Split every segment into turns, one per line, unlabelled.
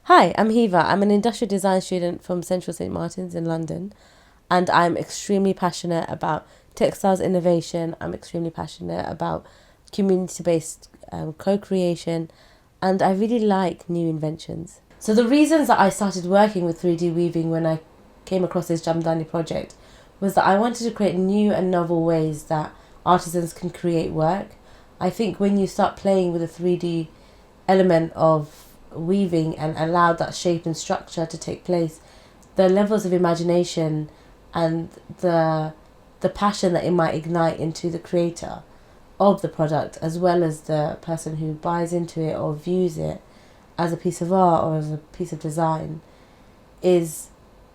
Hi, I'm Heeva. I'm an industrial design student from Central St Martin's in London, and I'm extremely passionate about textiles innovation. I'm extremely passionate about community-based co-creation, and I really like new inventions. So the reasons that I started working with 3D weaving when I came across this Jamdani project was that I wanted to create new and novel ways that artisans can create work. I think when you start playing with a 3D element of weaving and allow that shape and structure to take place, the levels of imagination and the passion that it might ignite into the creator of the product, as well as the person who buys into it or views it as a piece of art or as a piece of design, is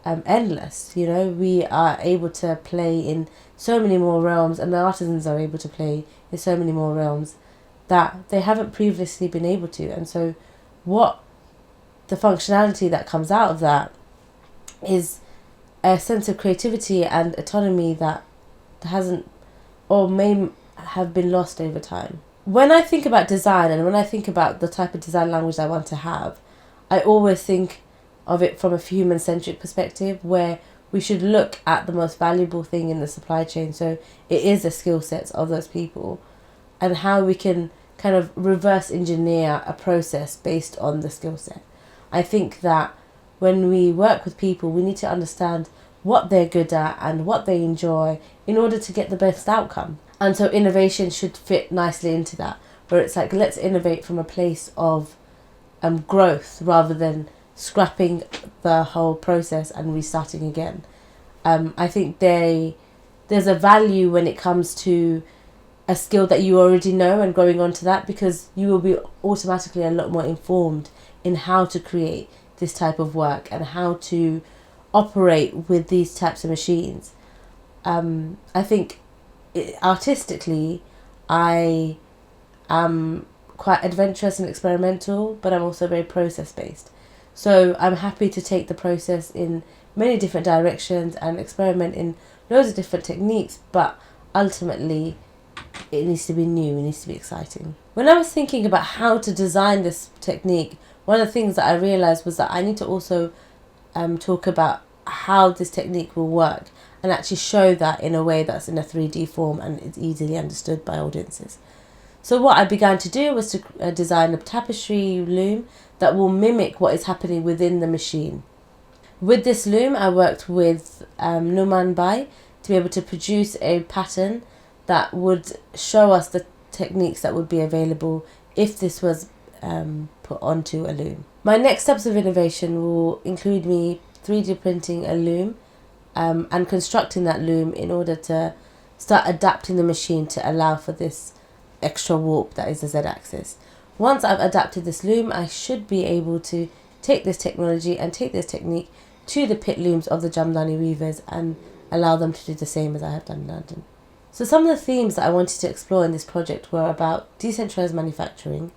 endless. You know, we are able to play in so many more realms, and the artisans are able to play in so many more realms that they haven't previously been able to. And so what the functionality that comes out of that is a sense of creativity and autonomy that hasn't or may have been lost over time. When I think about design and when I think about the type of design language I want to have, I always think of it from a human-centric perspective, where we should look at the most valuable thing in the supply chain. So it is the skill sets of those people and how we can kind of reverse engineer a process based on the skill set. I think that when we work with people, we need to understand what they're good at and what they enjoy in order to get the best outcome. And so innovation should fit nicely into that, where it's like, let's innovate from a place of growth rather than scrapping the whole process and restarting again. I think there's a value when it comes to a skill that you already know and going on to that, because you will be automatically a lot more informed in how to create this type of work and how to operate with these types of machines. I think artistically, I am quite adventurous and experimental, but I'm also very process based. So I'm happy to take the process in many different directions and experiment in loads of different techniques, but ultimately it needs to be new, it needs to be exciting. When I was thinking about how to design this technique, one of the things that I realised was that I need to also talk about how this technique will work and actually show that in a way that's in a 3D form and it's easily understood by audiences. So what I began to do was to design a tapestry loom that will mimic what is happening within the machine. With this loom, I worked with Noman to be able to produce a pattern that would show us the techniques that would be available if this was put onto a loom. My next steps of innovation will include me 3D printing a loom and constructing that loom in order to start adapting the machine to allow for this extra warp that is the Z-axis. Once I've adapted this loom, I should be able to take this technology and take this technique to the pit looms of the Jamdani weavers and allow them to do the same as I have done in London. So some of the themes that I wanted to explore in this project were about decentralized manufacturing,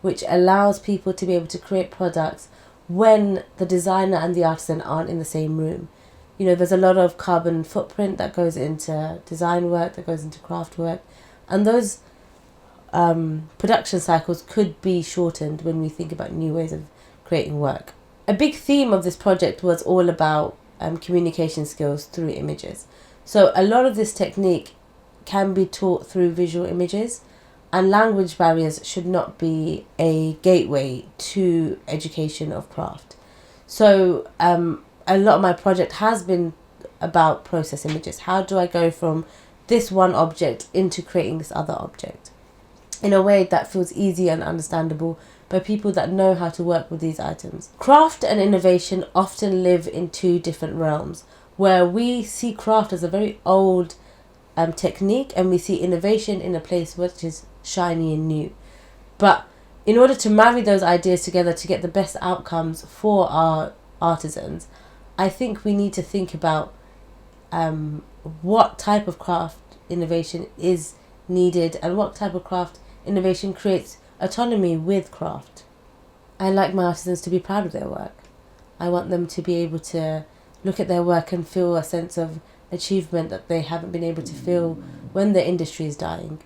which allows people to be able to create products when the designer and the artisan aren't in the same room. You know, there's a lot of carbon footprint that goes into design work, that goes into craft work, and those production cycles could be shortened when we think about new ways of creating work. A big theme of this project was all about communication skills through images. So a lot of this technique can be taught through visual images, and language barriers should not be a gateway to education of craft. So a lot of my project has been about process images. How do I go from this one object into creating this other object in a way that feels easy and understandable by people that know how to work with these items? Craft and innovation often live in two different realms, where we see craft as a very old technique and we see innovation in a place which is shiny and new. But in order to marry those ideas together to get the best outcomes for our artisans, I think we need to think about what type of craft innovation is needed and what type of craft innovation creates autonomy with craft. I like my artisans to be proud of their work. I want them to be able to look at their work and feel a sense of achievement that they haven't been able to feel when the industry is dying.